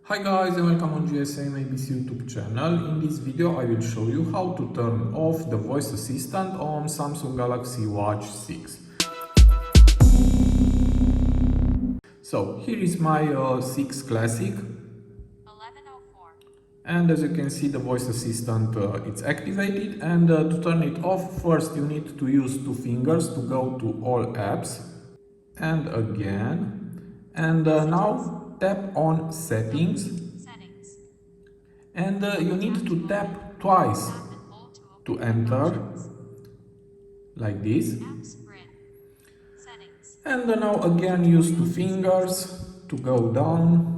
Hi guys and welcome on GSM-ABC YouTube channel. In this video I will show you how to turn off the voice assistant on Samsung Galaxy Watch 6. So here is my 6 Classic. 1104. And as you can see, the voice assistant it's activated, and to turn it off, first you need to use two fingers to go to all apps and again, and now tap on settings, and you need to tap twice to enter, like this, and now again use two fingers to go down,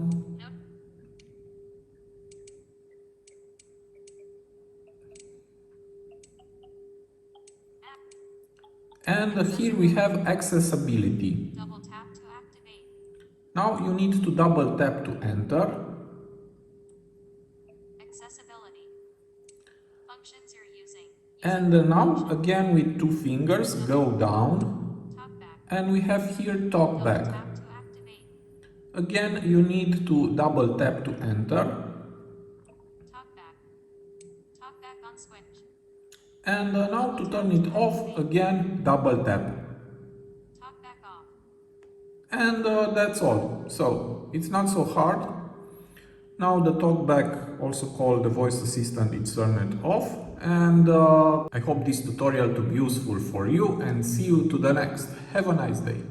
and here we have accessibility. Now you need to double tap to enter. Accessibility. Functions you're using. And now again with two fingers go down. And we have here TalkBack. Again you need to double tap to enter. TalkBack on switch. And now to turn it off, again double tap. TalkBack off. And that's all. So it's not so hard. Now the TalkBack, also called the voice assistant, is turned off. And I hope this tutorial to be useful for you, and see you to the next. Have a nice day.